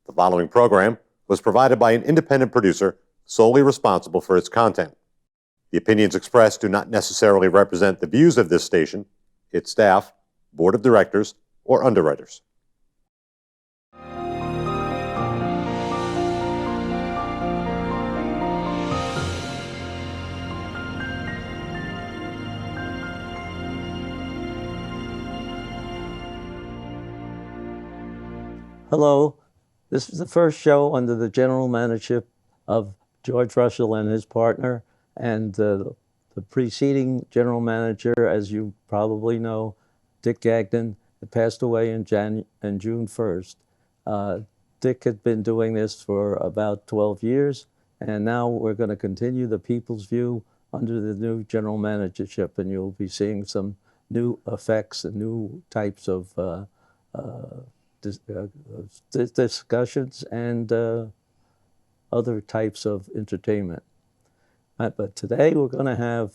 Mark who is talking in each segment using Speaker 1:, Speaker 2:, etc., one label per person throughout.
Speaker 1: The following program was provided by an independent producer solely responsible for its content. The opinions expressed do not necessarily represent the views of this station, its staff, board of directors, or underwriters.
Speaker 2: Hello, this is the first show under the general managership of George Russell and his partner, and the preceding general manager, as you probably know, Dick Gagnon, passed away in June 1st. Dick had been doing this for about 12 years, and now we're going to continue the People's View under the new general managership, and you'll be seeing some new effects and new types of discussions and other types of entertainment. But today we're going to have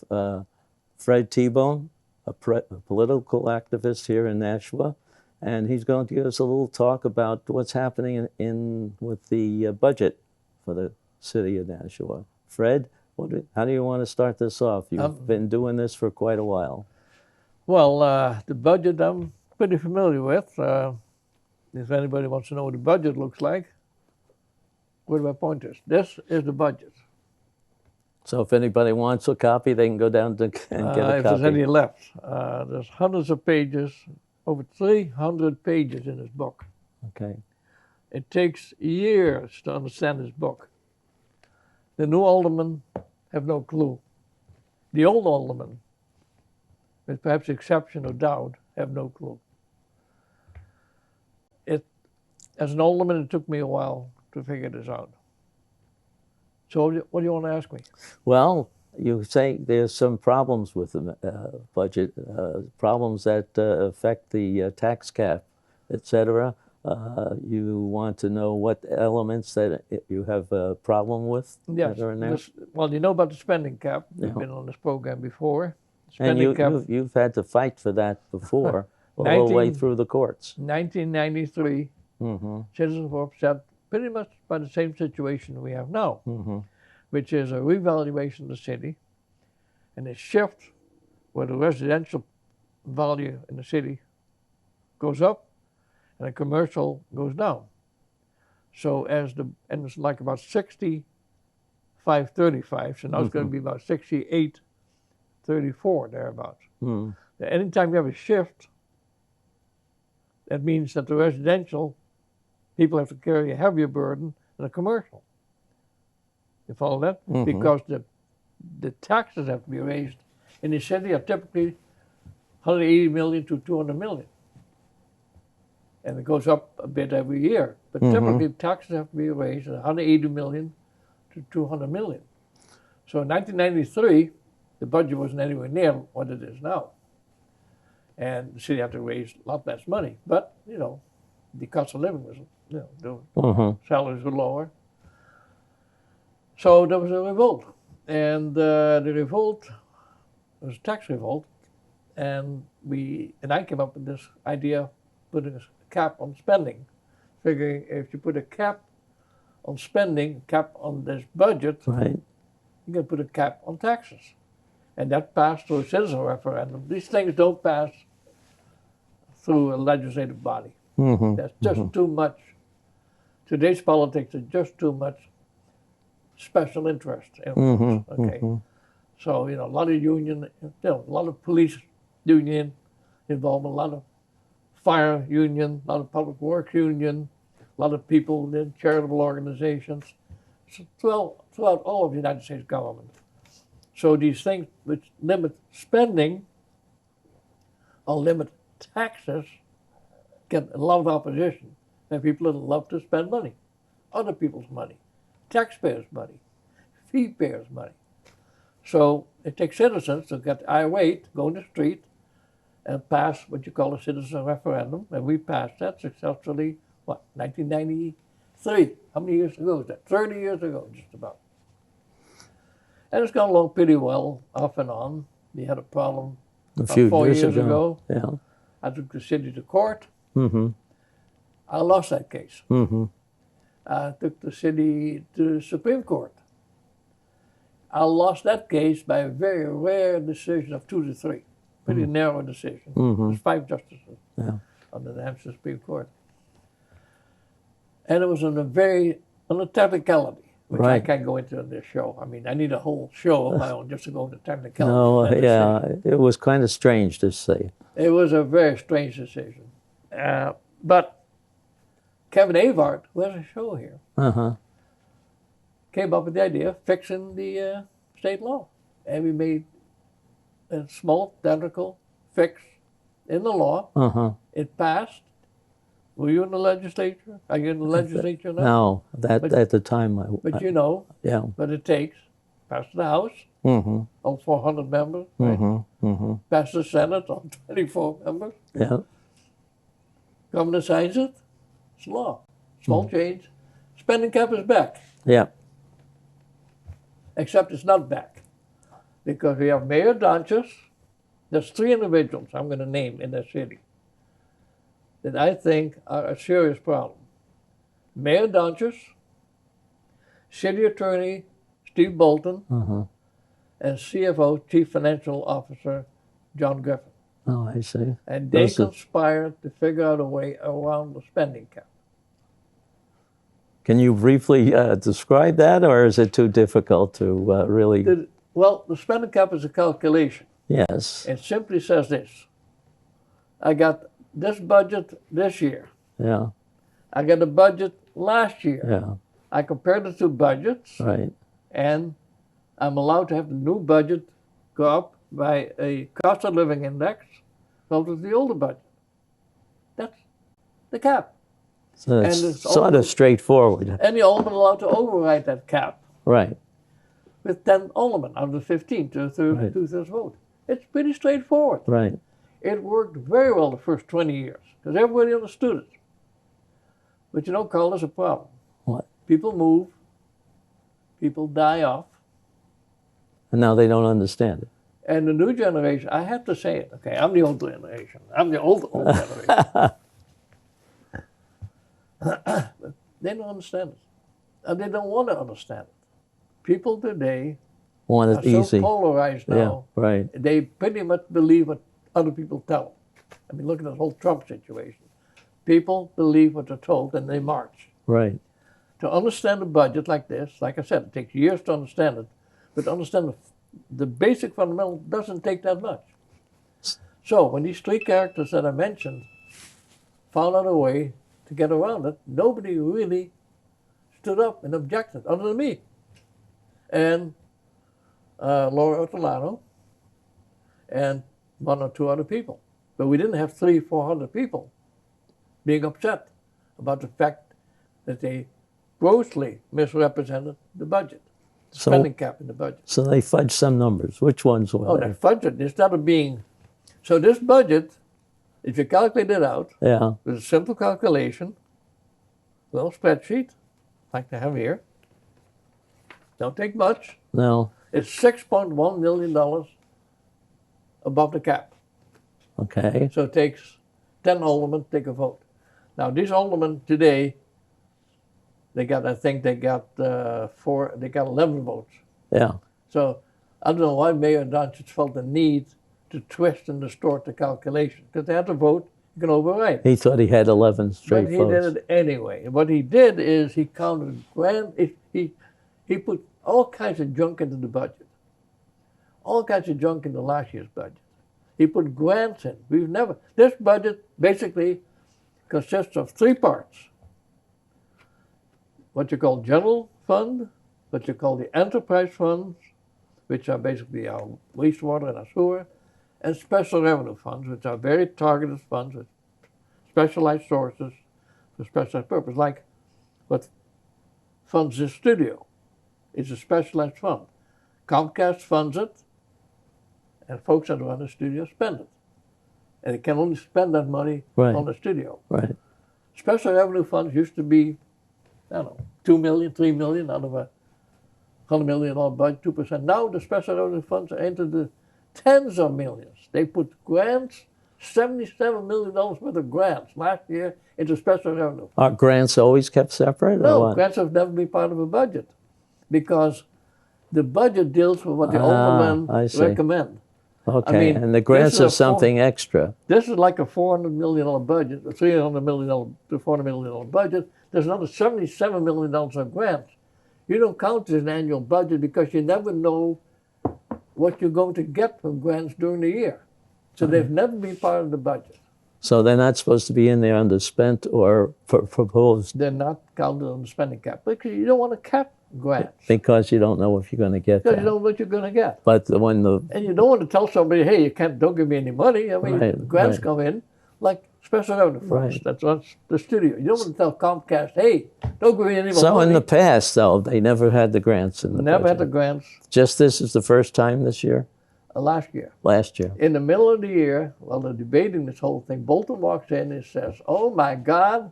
Speaker 2: Fred Teeboom, a political activist here in Nashua, and he's going to give us a little talk about what's happening with the budget for the city of Nashua. Fred, how do you want to start this off? You've been doing this for quite a while.
Speaker 3: Well, the budget I'm pretty familiar with. If anybody wants to know what the budget looks like, where do my pointers? This is the budget.
Speaker 2: So if anybody wants a copy, they can go down and get a copy.
Speaker 3: If there's any left. There's hundreds of pages, over 300 pages in this book.
Speaker 2: Okay.
Speaker 3: It takes years to understand this book. The new aldermen have no clue. The old aldermen, with perhaps exception or doubt, have no clue. As an alderman, it took me a while to figure this out. So what do you want to ask me?
Speaker 2: Well, you say there's some problems with the budget, problems that affect the tax cap, etc. You want to know what elements that you have a problem with?
Speaker 3: Yes.
Speaker 2: That are in there?
Speaker 3: Well, you know about the spending cap.
Speaker 2: Yeah.
Speaker 3: We've been on this program before.
Speaker 2: And you've had to fight for that before, all the way through the courts.
Speaker 3: 1993, citizens were upset pretty much by the same situation we have now, which is a revaluation of the city and a shift where the residential value in the city goes up and the commercial goes down. So and it's like about 65-35, so now it's going to be about 68-34, thereabouts. Anytime you have a shift, that means that the residential people have to carry a heavier burden than a commercial. You follow that? Because the taxes have to be raised in the city are typically 180 million to 200 million. And it goes up a bit every year. But typically taxes have to be raised at 180 million to 200 million. So in 1993, the budget wasn't anywhere near what it is now. And the city had to raise a lot less money. But, the cost of living was, the salaries were lower. So there was a revolt. And the revolt was a tax revolt. And I came up with this idea of putting a cap on spending. Figuring if you put a cap on spending, cap on this budget,
Speaker 2: Right.
Speaker 3: you can put a cap on taxes. And that passed through a citizen referendum. These things don't pass through a legislative body. That's just too much. Today's politics is just too much special interest. Okay. So, a lot of union, a lot of police union involvement, a lot of fire union, a lot of public works union, a lot of people in charitable organizations, throughout all of the United States government. So these things which limit spending or limit taxes get a lot of opposition. There are people that love to spend money, other people's money, taxpayers' money, fee payers' money. So it takes citizens to get irate, go in the street, and pass what you call a citizen referendum, and we passed that successfully, 1993? How many years ago was that? 30 years ago, just about. And it's gone along pretty well, off and on. We had a problem
Speaker 2: A few
Speaker 3: 4
Speaker 2: years
Speaker 3: years
Speaker 2: ago.
Speaker 3: ago.
Speaker 2: Yeah.
Speaker 3: I took the city to court.
Speaker 2: Mm-hmm.
Speaker 3: I lost that case.
Speaker 2: Mm-hmm.
Speaker 3: took the city to the Supreme Court. I lost that case by a very rare decision of 2-3. Pretty narrow decision. There's 5 justices on the Nashua Supreme Court. And it was on a technicality, which I can't go into in this show. I mean, I need a whole show of my own just to go into technicality.
Speaker 2: No, it was kind of strange to see.
Speaker 3: It was a very strange decision. But Kevin Avart, who has a show here, came up with the idea of fixing the state law. And we made a small technical fix in the law. It passed. Were you in the legislature? Are you in the legislature now?
Speaker 2: No, at the time.
Speaker 3: But you know what it takes. Pass the House, all 400 members, right? Pass the Senate, all 24 members.
Speaker 2: Yeah.
Speaker 3: Governor signs it. It's law. Small change. Spending cap is back.
Speaker 2: Yeah.
Speaker 3: Except it's not back. Because we have Mayor Donchis. There's 3 individuals I'm going to name in the city that I think are a serious problem. Mayor Donchis, City Attorney Steve Bolton, and CFO, Chief Financial Officer John Griffin.
Speaker 2: Oh, I see.
Speaker 3: And they conspired to figure out a way around the spending cap.
Speaker 2: Can you briefly describe that, or is it too difficult to really?
Speaker 3: Well, the spending cap is a calculation.
Speaker 2: Yes.
Speaker 3: It simply says this. I got this budget this year.
Speaker 2: Yeah.
Speaker 3: I got a budget last year.
Speaker 2: Yeah.
Speaker 3: I compared the 2 budgets.
Speaker 2: Right.
Speaker 3: And I'm allowed to have the new budget go up by a cost of living index relative to the older budget. That's the cap.
Speaker 2: So it's
Speaker 3: and it's
Speaker 2: sort of straightforward.
Speaker 3: And the alderman allowed to override that cap
Speaker 2: Right.
Speaker 3: with 10 aldermen out of the 15 to a two-thirds vote. It's pretty straightforward.
Speaker 2: Right.
Speaker 3: It worked very well the first 20 years because everybody understood it. But you know, Carl, there's a problem.
Speaker 2: What?
Speaker 3: People move, people die off.
Speaker 2: And now they don't understand it.
Speaker 3: And the new generation, I have to say it, okay, I'm the old generation. I'm the old generation. But they don't understand it. And they don't want to understand it. People today
Speaker 2: Want it
Speaker 3: are
Speaker 2: easy.
Speaker 3: so polarized now.
Speaker 2: Yeah, right.
Speaker 3: They pretty much believe what other people tell them. I mean, look at the whole Trump situation. People believe what they're told and they march.
Speaker 2: Right.
Speaker 3: To understand a budget like this, like I said, it takes years to understand it, but to understand the basic fundamental doesn't take that much. So when these 3 characters that I mentioned found out a way to get around it, nobody really stood up and objected, other than me. And Laura Ortolano and 1 or 2 other people. But we didn't have 300-400 people being upset about the fact that they grossly misrepresented the budget, the spending cap in the budget.
Speaker 2: So they fudged some numbers. Which ones were
Speaker 3: Oh,
Speaker 2: they?
Speaker 3: that budget, instead of being... So this budget, if you calculate it out,
Speaker 2: Yeah.
Speaker 3: with a simple calculation, little spreadsheet, like they have here, don't take much,
Speaker 2: No.
Speaker 3: it's $6.1 million above the cap.
Speaker 2: Okay.
Speaker 3: So it takes 10 aldermen to take a vote. Now, these aldermen today, I think they got 11 votes.
Speaker 2: Yeah.
Speaker 3: So I don't know why Mayor Donchis felt the need to twist and distort the calculation. Because they had to vote, you can override.
Speaker 2: He thought he had 11 straight
Speaker 3: But he
Speaker 2: votes.
Speaker 3: did it anyway. And what he did is he counted he put all kinds of junk into the budget. All kinds of junk into last year's budget. He put grants in. This budget basically consists of 3 parts. What you call general fund, what you call the enterprise funds, which are basically our wastewater and our sewer, and special revenue funds, which are very targeted funds with specialized sources for specialized purpose, like what funds this studio. It's a specialized fund. Comcast funds it, and folks that run the studio spend it. And they can only spend that money on the studio.
Speaker 2: Right.
Speaker 3: Special revenue funds used to be, I don't know, 2 million, 3 million out of a $100 million budget, 2%. Now the special revenue funds are into the tens of millions. They put grants, $77 million worth of grants last year into special revenue.
Speaker 2: Are grants always kept separate? Or
Speaker 3: No,
Speaker 2: what?
Speaker 3: grants have never been part of a budget because the budget deals with what the
Speaker 2: I
Speaker 3: aldermen
Speaker 2: see.
Speaker 3: recommend.
Speaker 2: Okay,
Speaker 3: mean,
Speaker 2: and the
Speaker 3: this
Speaker 2: grants
Speaker 3: is a
Speaker 2: are something extra.
Speaker 3: This is like a $400 million budget, a $300 million to $400 million budget. There's another $77 million of grants. You don't count as an annual budget because you never know what you're going to get from grants during the year. So they've never been part of the budget.
Speaker 2: So they're not supposed to be in there under spent or proposed
Speaker 3: They're not counted on the spending cap because you don't want to cap grants
Speaker 2: because you don't know if you're going to get
Speaker 3: because
Speaker 2: that.
Speaker 3: you don't know what you're going to get.
Speaker 2: But when the
Speaker 3: And you don't want to tell somebody, hey, don't give me any money. I mean,
Speaker 2: Right,
Speaker 3: grants
Speaker 2: right.
Speaker 3: come in like special revenue funds.
Speaker 2: Right.
Speaker 3: That's the studio. You don't want to tell Comcast, hey, don't give me any more
Speaker 2: so
Speaker 3: money.
Speaker 2: in the past though, they never had the grants in the
Speaker 3: Never had the
Speaker 2: budget.
Speaker 3: grants
Speaker 2: Just this is the first time this year,
Speaker 3: last year.
Speaker 2: last year.
Speaker 3: In the middle of the year, while they're debating this whole thing, Bolton walks in and says, oh my God,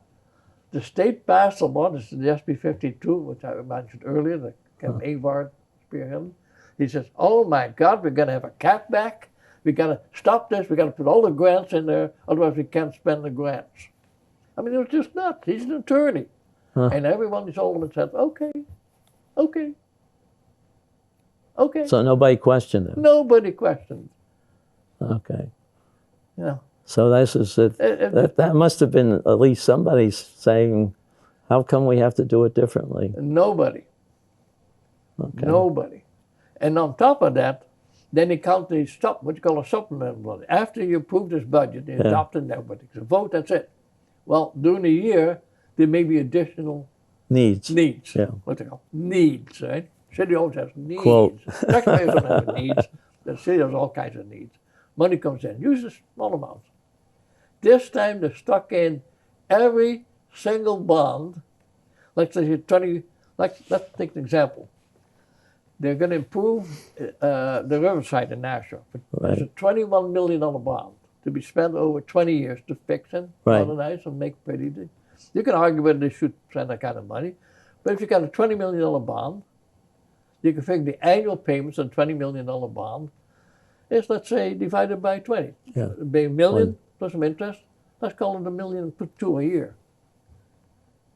Speaker 3: the state passed a law, this is the SB 52, which I mentioned earlier, the Ken Avard spearhead. He says, oh my God, we're going to have a cap back. We got to stop this. We got to put all the grants in there, otherwise we can't spend the grants. I mean, it was just nuts. He's an attorney. And everyone is alderman said, okay, okay, okay.
Speaker 2: So nobody questioned it.
Speaker 3: Nobody questioned,
Speaker 2: Okay.
Speaker 3: you know.
Speaker 2: So this is it. That must have been at least somebody saying, how come we have to do it differently?
Speaker 3: Nobody.
Speaker 2: Okay.
Speaker 3: Nobody. And on top of that, then he counts what you call a supplemental budget. After you approve this budget, you adopt it and everybody. It's a vote, that's it. Well, during the year, there may be additional
Speaker 2: Needs.
Speaker 3: needs. What they call needs, right? City always has needs.
Speaker 2: Quote.
Speaker 3: Taxpayers don't have needs. The city has all kinds of needs. Money comes in, usually small amounts. This time they're stuck in every single bond. Let's say let's take an example. They're going to improve the riverside in Nashua. It's a $21 million bond to be spent over 20 years to fix and modernize and make pretty. You can argue whether they should spend that kind of money, but if you got a $20 million bond, you can figure the annual payments on a $20 million bond is, let's say, divided by 20.
Speaker 2: Yeah.
Speaker 3: It'd be $1 million plus some interest. Let's call it $1 million and put 2 a year.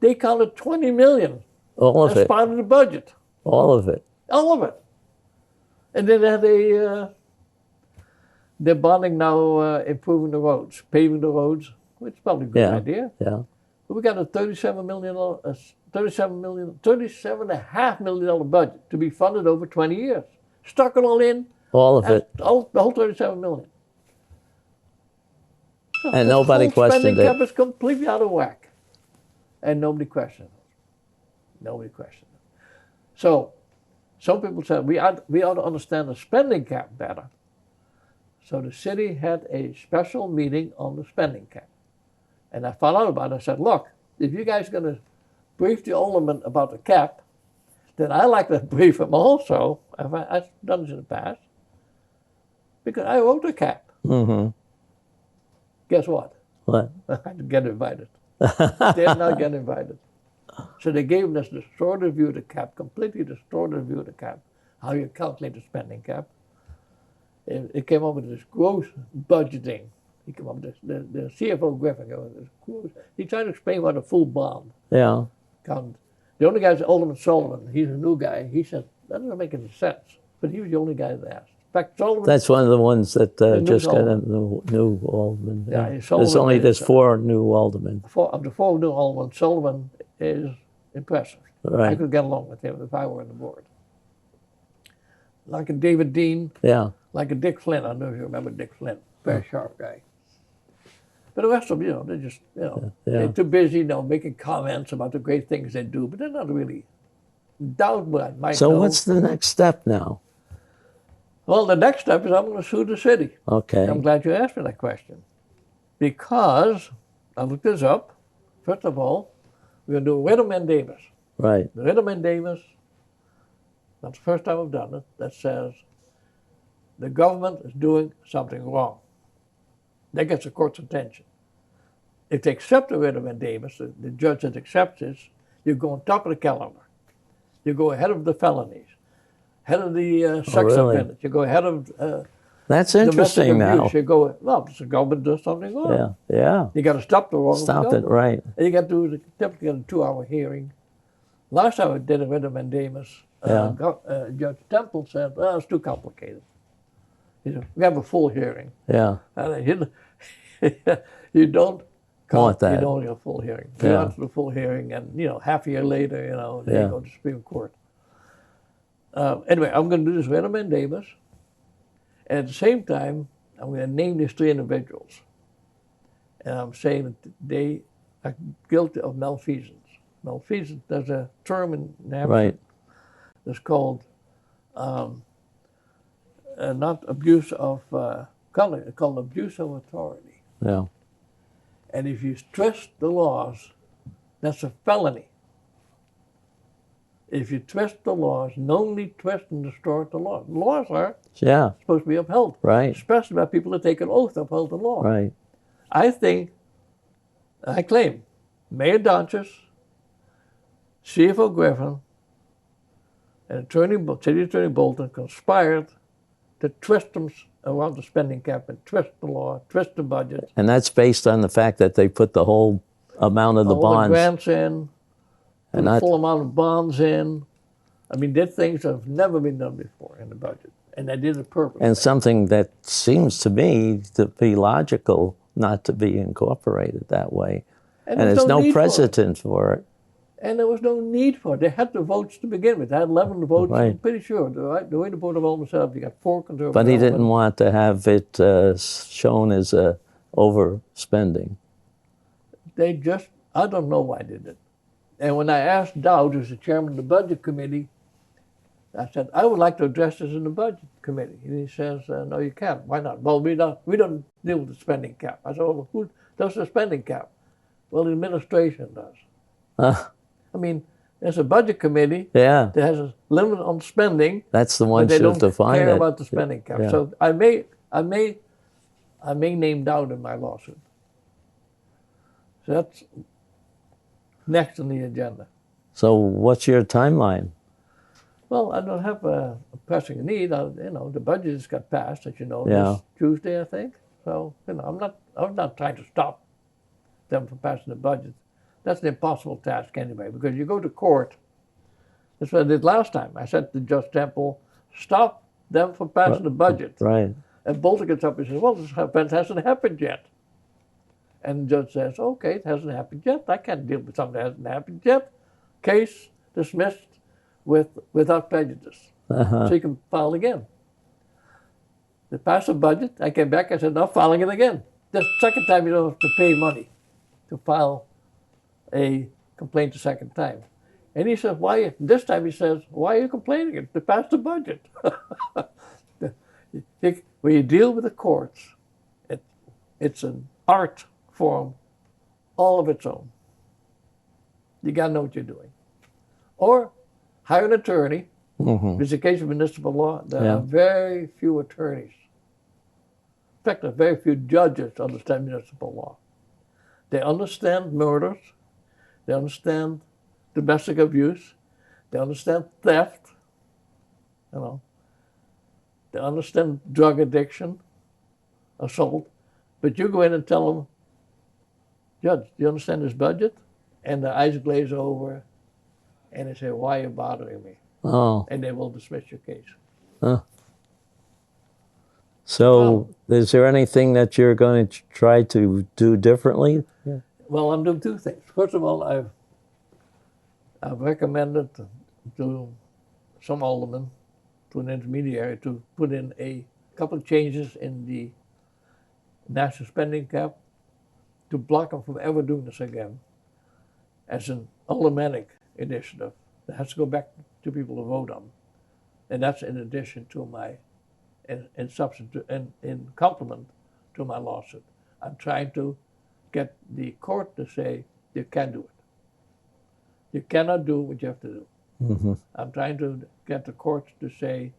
Speaker 3: They counted $20 million
Speaker 2: All of
Speaker 3: as
Speaker 2: it.
Speaker 3: part of the budget.
Speaker 2: All of it.
Speaker 3: All of it. And then they had they're bonding now, improving the roads, paving the roads, which is probably a good idea.
Speaker 2: Yeah.
Speaker 3: But we got a $37.5 million budget to be funded over 20 years. Stuck it all in.
Speaker 2: All of it.
Speaker 3: The whole $37 million. So
Speaker 2: And
Speaker 3: the
Speaker 2: nobody
Speaker 3: whole
Speaker 2: questioned
Speaker 3: spending
Speaker 2: it.
Speaker 3: cap is completely out of whack. And nobody questioned it. Nobody questioned it. So some people said we ought to understand the spending cap better. So the city had a special meeting on the spending cap. And I found out about it. I said, look, if you guys are going to brief the alderman about the cap, then I like to brief him also. I've done this in the past. Because I wrote the cap.
Speaker 2: Mm-hmm.
Speaker 3: Guess what?
Speaker 2: What?
Speaker 3: I didn't get invited. Did not get invited. So they gave us the distorted view of the cap, completely distorted view of the cap, how you calculate the spending cap. It came up with this gross budgeting. He came up with this, the CFO Griffin came up with this gross. He tried to explain what a full bond
Speaker 2: Yeah.
Speaker 3: counted. The only guy is Alderman Sullivan. He's a new guy. He said, that doesn't make any sense. But he was the only guy that asked. In fact, Sullivan.
Speaker 2: That's one of the ones that just got a
Speaker 3: alderman.
Speaker 2: new alderman.
Speaker 3: Yeah,
Speaker 2: There's
Speaker 3: Sullivan
Speaker 2: there's
Speaker 3: is,
Speaker 2: 4 new aldermen.
Speaker 3: Of the 4 new aldermen, Sullivan is impressive. I
Speaker 2: Right.
Speaker 3: could get along with him if I were on the board. Like a David Dean,
Speaker 2: Yeah.
Speaker 3: like a Dick Flynn. I don't know if you remember Dick Flynn, very sharp guy. But the rest of them, they're just, they're too busy, making comments about the great things they do, but they're not really doubt what I might
Speaker 2: So
Speaker 3: know.
Speaker 2: what's the next step now?
Speaker 3: Well, the next step is I'm going to sue the city.
Speaker 2: Okay.
Speaker 3: I'm glad you asked me that question. Because I looked this up. First of all, we're going to do a writ of mandamus.
Speaker 2: Right.
Speaker 3: The writ of mandamus, not the first time I've done it, that says the government is doing something wrong. That gets the court's attention. If they accept the writ of mandamus, the judge that accepts this, you go on top of the calendar. You go ahead of the felonies, ahead of the sex
Speaker 2: really?
Speaker 3: offenders. You go ahead of
Speaker 2: That's
Speaker 3: domestic
Speaker 2: interesting now.
Speaker 3: abuse, you go, well, the government does something wrong.
Speaker 2: Yeah, yeah.
Speaker 3: You got to stop the wrong.
Speaker 2: Stop it,
Speaker 3: government.
Speaker 2: right.
Speaker 3: And you got to do typically a 2-hour hearing. Last time I did a writ of mandamus,
Speaker 2: Yeah.
Speaker 3: Judge Temple said, well, it's too complicated. He said, we have a full hearing.
Speaker 2: Yeah.
Speaker 3: And you don't
Speaker 2: Want that.
Speaker 3: You don't get a full hearing. You
Speaker 2: Yeah.
Speaker 3: want the full hearing, and half a year later, they
Speaker 2: Yeah.
Speaker 3: go to Supreme Court. Anyway, I'm going to do this writ of mandamus. And at the same time, I'm going to name these 3 individuals. And I'm saying that they are guilty of malfeasance. Malfeasance, there's a term in Nashua
Speaker 2: Right.
Speaker 3: that's called not abuse of, called abuse of authority.
Speaker 2: Yeah.
Speaker 3: And if you twist the laws, that's a felony. If you twist the laws, knowingly twist and distort the laws. The laws are
Speaker 2: Yeah.
Speaker 3: supposed to be upheld,
Speaker 2: Right.
Speaker 3: especially by people that take an oath to uphold the law.
Speaker 2: Right.
Speaker 3: I claim, Mayor Donchis, CFO Griffin, and City Attorney Bolton conspired to twist them around the spending cap and twist the law, twist the budget.
Speaker 2: And that's based on the fact that they put the whole amount of the
Speaker 3: all
Speaker 2: bonds.
Speaker 3: the grants in, put
Speaker 2: And
Speaker 3: the
Speaker 2: not-
Speaker 3: full amount of bonds in. I mean, did things that have never been done before in the budget. And they did it purposely.
Speaker 2: And something that seems to me to be logical not to be incorporated that way. And there's no
Speaker 3: need for it.
Speaker 2: precedent for it.
Speaker 3: And there was no need for it. They had the votes to begin with. They had 11 votes.
Speaker 2: Right.
Speaker 3: I'm pretty sure. The way the Board of Aldermen set up, you got 4 conservative.
Speaker 2: But he didn't
Speaker 3: aldermen.
Speaker 2: want to have it shown as overspending.
Speaker 3: They just, I don't know why they did it. And when I asked Dowd, who's the chairman of the budget committee, I said, I would like to address this in the budget committee. And he says, no, you can't. Why not? Well, we don't deal with the spending cap. I said, well, who does the spending cap? Well, the administration does. I mean, there's a budget committee
Speaker 2: Yeah,
Speaker 3: that has a limit on spending,
Speaker 2: that's the
Speaker 3: but
Speaker 2: one
Speaker 3: they
Speaker 2: should
Speaker 3: don't
Speaker 2: define
Speaker 3: care
Speaker 2: it.
Speaker 3: about the spending cap.
Speaker 2: Yeah.
Speaker 3: So I may name Dowd in my lawsuit. So that's next on the agenda.
Speaker 2: So what's your timeline?
Speaker 3: Well, I don't have a pressing need. The budget just got passed, as you know,
Speaker 2: Yeah.
Speaker 3: this Tuesday, I think. So, I'm not trying to stop them from passing the budget. That's an impossible task anyway, because you go to court. That's what I did last time. I said to Judge Temple, stop them from passing the budget.
Speaker 2: Right.
Speaker 3: And Bolton gets up and says, well, this event hasn't happened yet. And the judge says, okay, it hasn't happened yet. I can't deal with something that hasn't happened yet. Case dismissed without prejudice. So you can file again. They passed the budget. I came back. I said, no, filing it again. The second time you don't have to pay money to file a complaint the second time. And he says, why? This time he says, why are you complaining? They passed the budget. When you deal with the courts, it's an art form all of its own. You got to know what you're doing. Or hire an attorney.
Speaker 2: Mm-hmm.
Speaker 3: It's a case of municipal law. There
Speaker 2: Yeah.
Speaker 3: are very few attorneys. In fact, there are very few judges who understand municipal law. They understand murders. They understand domestic abuse. They understand theft. They understand drug addiction, assault. But you go in and tell them, Judge, do you understand this budget? And their eyes glaze over, and they say, why are you bothering me?
Speaker 2: Oh,
Speaker 3: And they will dismiss your case.
Speaker 2: so is there anything that you're going to try to do differently?
Speaker 3: Well, I'm doing 2 things. First of all, I've recommended to some aldermen, to an intermediary, to put in a couple of changes in the national spending cap to block them from ever doing this again as an aldermanic initiative that has to go back to people to vote on. And that's in addition to my, in complement to my lawsuit. I'm trying to get the court to say you can't do it. You cannot do what you have to do.
Speaker 2: Mm-hmm.
Speaker 3: I'm trying to get the courts to say,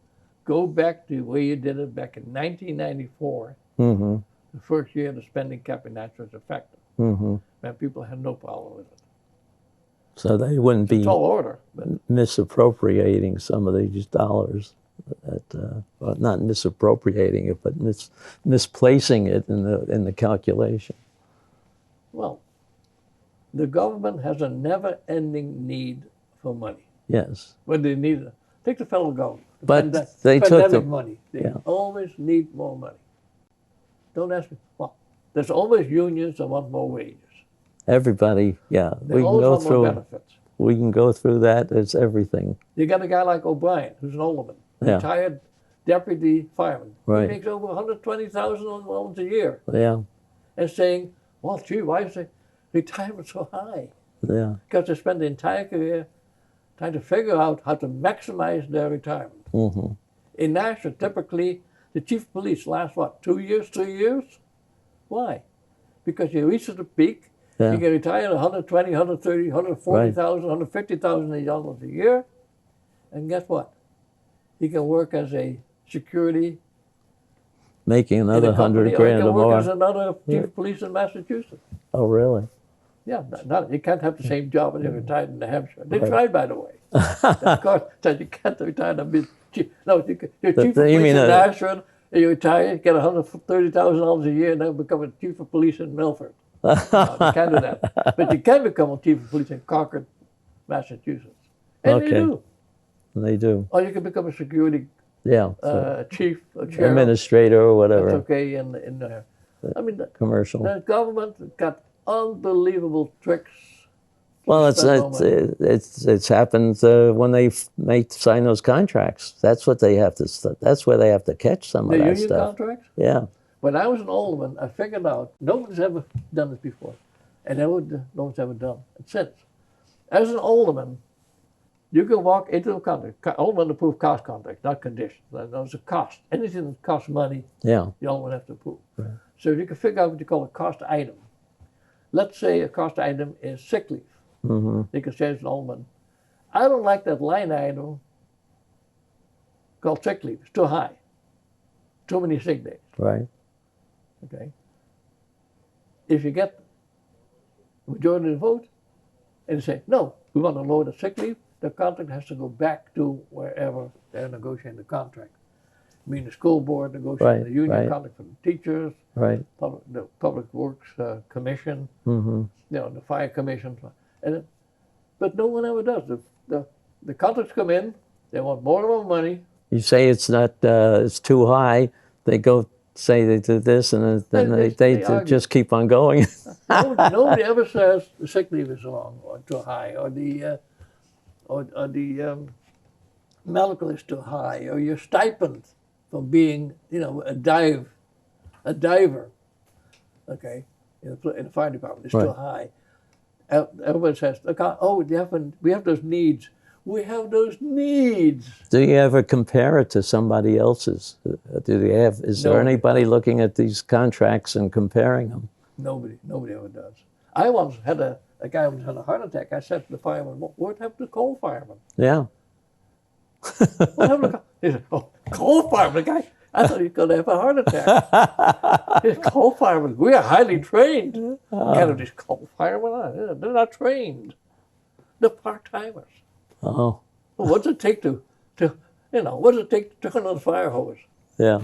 Speaker 3: go back to the way you did it back in 1994,
Speaker 2: Mm-hmm.
Speaker 3: the first year the spending cap in Nashua was effective.
Speaker 2: Mm-hmm.
Speaker 3: And people had no problem with it.
Speaker 2: So they wouldn't be
Speaker 3: Tall order, but
Speaker 2: misappropriating some of these dollars. well, not misappropriating it, but misplacing it in the calculation.
Speaker 3: Well, the government has a never-ending need for money.
Speaker 2: Yes.
Speaker 3: When they need it, take the federal government.
Speaker 2: But
Speaker 3: the
Speaker 2: they took
Speaker 3: pandemic
Speaker 2: the
Speaker 3: money. They
Speaker 2: yeah.
Speaker 3: always need more money. Don't ask me. Well, there's always unions that want more wages.
Speaker 2: Everybody, yeah.
Speaker 3: They
Speaker 2: We can
Speaker 3: always
Speaker 2: go
Speaker 3: want more
Speaker 2: through.
Speaker 3: benefits.
Speaker 2: We can go through that. It's everything.
Speaker 3: You got a guy like O'Brien, who's an alderman,
Speaker 2: Yeah.
Speaker 3: retired deputy fireman.
Speaker 2: Right.
Speaker 3: He makes over $120,000 a year,
Speaker 2: Yeah.
Speaker 3: and saying, "Well, gee, why is the retirement so high?"
Speaker 2: Yeah.
Speaker 3: Because they spend the entire career trying to figure out how to maximize their retirement.
Speaker 2: Mm-hmm.
Speaker 3: In Nashua, typically, the chief of police lasts, what, 2 years, 3 years? Why? Because you reach the peak,
Speaker 2: Yeah.
Speaker 3: you get retired at 120, 130, 140,000, $150,000 a year, and guess what? You can work as a security
Speaker 2: Making
Speaker 3: in
Speaker 2: another
Speaker 3: a company,
Speaker 2: 100
Speaker 3: or you
Speaker 2: grand
Speaker 3: can
Speaker 2: or
Speaker 3: work as
Speaker 2: more.
Speaker 3: another chief of police in Massachusetts.
Speaker 2: Oh, really?
Speaker 3: Yeah, you can't have the same job when you're retired in New Hampshire. They
Speaker 2: Right.
Speaker 3: tried, by the way. Of course, said you can't retire and be chief. No, you're chief of
Speaker 2: you
Speaker 3: police
Speaker 2: mean
Speaker 3: in Nashua, and you retire, you get $130,000 a year, and then become a chief of police in Milford. No, you can't do that. But you can become a chief of police in Concord, Massachusetts. And
Speaker 2: Okay.
Speaker 3: they do.
Speaker 2: They do.
Speaker 3: Or you can become a security
Speaker 2: Yeah.
Speaker 3: chief, a sheriff.
Speaker 2: Administrator or whatever.
Speaker 3: That's okay in there. I mean,
Speaker 2: Commercial.
Speaker 3: the government got unbelievable tricks.
Speaker 2: Well,
Speaker 3: spend more money.
Speaker 2: it's happened when they sign those contracts. That's what they have to. That's where they have to catch some
Speaker 3: The
Speaker 2: of that
Speaker 3: union
Speaker 2: stuff.
Speaker 3: contracts?
Speaker 2: Yeah.
Speaker 3: When I was an alderman, I figured out nobody's ever done this before, and no one's ever done it since. As an alderman, you can walk into a contract. Alderman approve cost contracts, not conditions. Those are costs. Anything that costs money,
Speaker 2: Yeah.
Speaker 3: the alderman has to approve. Right. So you can figure out what you call a cost item. Let's say a cost item is sick leave.
Speaker 2: Mm-hmm.
Speaker 3: You can say as an alderman, I don't like that line item called sick leave. It's too high. Too many sick days.
Speaker 2: Right.
Speaker 3: Okay. If you get the majority of the vote and you say, no, we want to lower the sick leave, the contract has to go back to wherever they're negotiating the contract. I mean, the school board negotiating
Speaker 2: Right,
Speaker 3: the union
Speaker 2: right.
Speaker 3: contract for the teachers,
Speaker 2: Right.
Speaker 3: the Public Works Commission,
Speaker 2: Mm-hmm.
Speaker 3: the Fire Commission. But no one ever does. The contracts come in, they want more and more money.
Speaker 2: You say it's not. It's too high. They go say they did this, and then they
Speaker 3: argue.
Speaker 2: just keep on going.
Speaker 3: Nobody ever says the sick leave is wrong or too high, or the medical is too high, or your stipend for being, a diver, okay, in the fire department is too
Speaker 2: Right.
Speaker 3: high. Everybody says, we have those needs. We have those needs.
Speaker 2: Do you ever compare it to somebody else's? Do they have? Is there
Speaker 3: No.
Speaker 2: anybody looking at these contracts and comparing them?
Speaker 3: Nobody ever does. I once had a guy who had a heart attack. I said to the fireman, what happened to coal firemen?
Speaker 2: Yeah.
Speaker 3: What happened to he said, oh, coal fireman, guy. I thought he was going to have a heart attack. These coal firemen, we are highly trained. Kind of these coal firemen, they're not trained. They're part-timers.
Speaker 2: Oh.
Speaker 3: Well, what's it take to what does it take to turn on the fire hose?
Speaker 2: Yeah.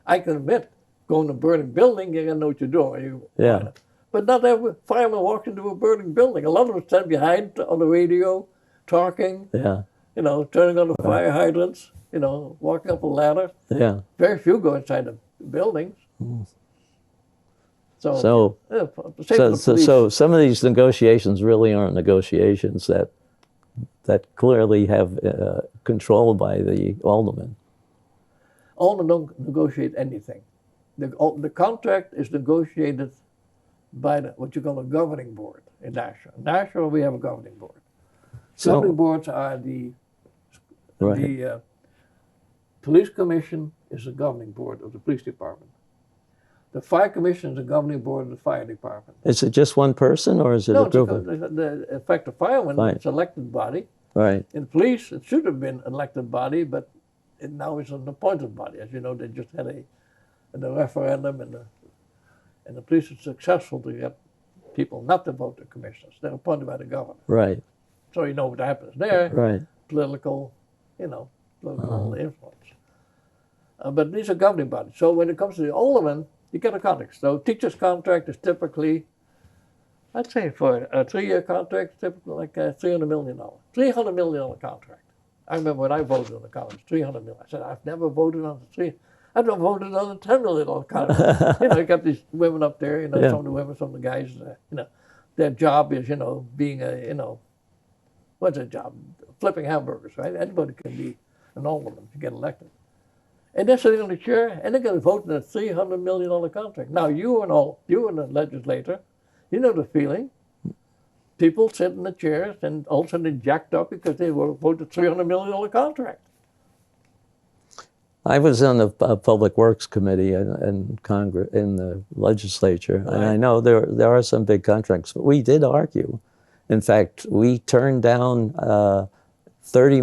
Speaker 3: I can admit, going to a burning building, you gotta know what you're doing.
Speaker 2: Yeah.
Speaker 3: But not every fireman walks into a burning building. A lot of them stand behind on the radio, talking,
Speaker 2: Yeah.
Speaker 3: turning on the fire hydrants, walking up a ladder.
Speaker 2: Yeah.
Speaker 3: Very few go inside the buildings.
Speaker 2: So
Speaker 3: yeah, same for the police.
Speaker 2: so some of these negotiations really aren't negotiations that clearly have control by the alderman.
Speaker 3: Aldermen don't negotiate anything. The contract is negotiated by what you call a governing board in Nashua. In Nashua, we have a governing board. Governing boards are the police commission is the governing board of the police department. The fire commission is the governing board of the fire department.
Speaker 2: Is it just one person, or is it a group of?
Speaker 3: The effective fireman,
Speaker 2: Right.
Speaker 3: it's an elected body.
Speaker 2: Right.
Speaker 3: In police, it should have been an elected body, but now it's an appointed body. As you know, they just had a referendum, and the police are successful to get people not to vote the commissioners. They're appointed by the governor.
Speaker 2: Right.
Speaker 3: So you know what happens there.
Speaker 2: Right.
Speaker 3: Political, political influence. But these are governing bodies. So when it comes to the alderman, you get a contract. So teacher's contract is typically, I'd say for a 3-year contract, typically like $300 million. $300 million contract. I remember when I voted on the college, $300 million. I said, I've never voted on I've never voted on a $10 million contract. You got these women up there,
Speaker 2: Yeah.
Speaker 3: some of the women, some of the guys, their job is, being what's their job? Flipping hamburgers, right? Anybody can be an alderman to get elected. And they're sitting on the chair, and they're going to vote in a $300 million contract. Now, you're a legislator. You know the feeling. People sit in the chairs, and all of a sudden they're jacked up because they voted $300 million contract.
Speaker 2: I was on the Public Works Committee in Congress, in the legislature, and I know there are some big contracts. But we did argue. In fact, we turned down $30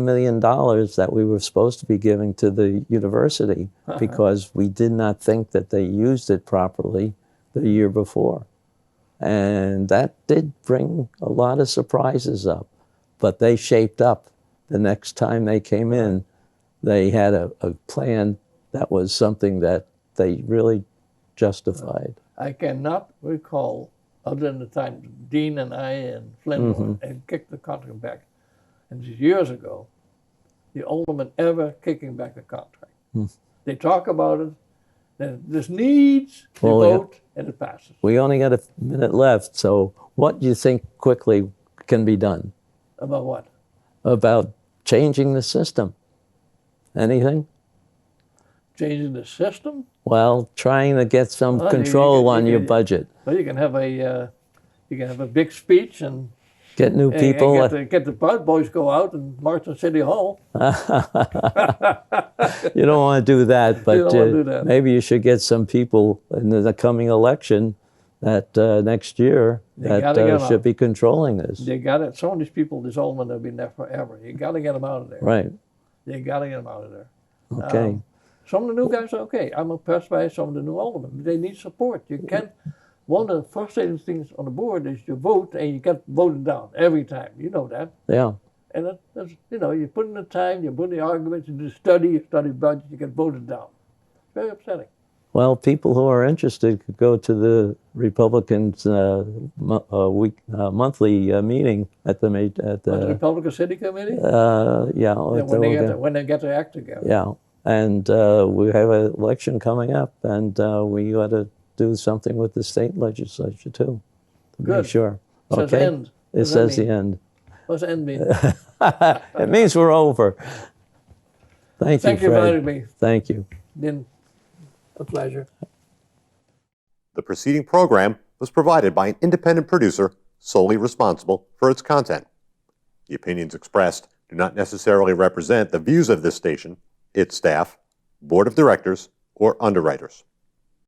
Speaker 2: million that we were supposed to be giving to the university because we did not think that they used it properly the year before. And that did bring a lot of surprises up, but they shaped up. The next time they came in, they had a plan that was something that they really justified.
Speaker 3: I cannot recall, other than the time Dean and I and Flynn and kicked the contract back, and this is years ago, the alderman ever kicking back a contract. They talk about it, then this needs, they vote, and it passes.
Speaker 2: We only got a minute left, so what do you think quickly can be done?
Speaker 3: About what?
Speaker 2: About changing the system. Anything?
Speaker 3: Changing the system?
Speaker 2: Well, trying to get some control on your budget.
Speaker 3: Well, you can have a big speech and
Speaker 2: Get new people.
Speaker 3: And get the Proud Boys go out and march in City Hall.
Speaker 2: You don't want to do that, but
Speaker 3: You don't want to do that.
Speaker 2: maybe you should get some people in the coming election that next year
Speaker 3: gotta
Speaker 2: that
Speaker 3: get 'em
Speaker 2: should
Speaker 3: out.
Speaker 2: be controlling this.
Speaker 3: They got it. Some of these people, this alderman, have been there forever. You got to get them out of there.
Speaker 2: Right.
Speaker 3: You got to get them out of there.
Speaker 2: Okay.
Speaker 3: Some of the new guys are okay. I'm impressed by some of the new aldermen. They need support. You can't. One of the frustrating things on the board is you vote and you get voted down every time. You know that.
Speaker 2: Yeah.
Speaker 3: And that's, you put in the time, you put in the arguments, you do you study budget, you get voted down. It's very upsetting.
Speaker 2: Well, people who are interested could go to the Republicans' monthly meeting at the
Speaker 3: The Republican City Committee?
Speaker 2: yeah.
Speaker 3: When they get their act together.
Speaker 2: Yeah, and we have an election coming up, and we ought to do something with the state legislature too, to
Speaker 3: Good.
Speaker 2: be sure.
Speaker 3: It says
Speaker 2: Okay.
Speaker 3: end.
Speaker 2: It
Speaker 3: Does that
Speaker 2: says the
Speaker 3: mean?
Speaker 2: end.
Speaker 3: What's end mean?
Speaker 2: It means we're over. Thank
Speaker 3: Thank you for
Speaker 2: Fred.
Speaker 3: having me.
Speaker 2: Thank you.
Speaker 3: Been a pleasure.
Speaker 1: The preceding program was provided by an independent producer solely responsible for its content. The opinions expressed do not necessarily represent the views of this station, its staff, board of directors, or underwriters.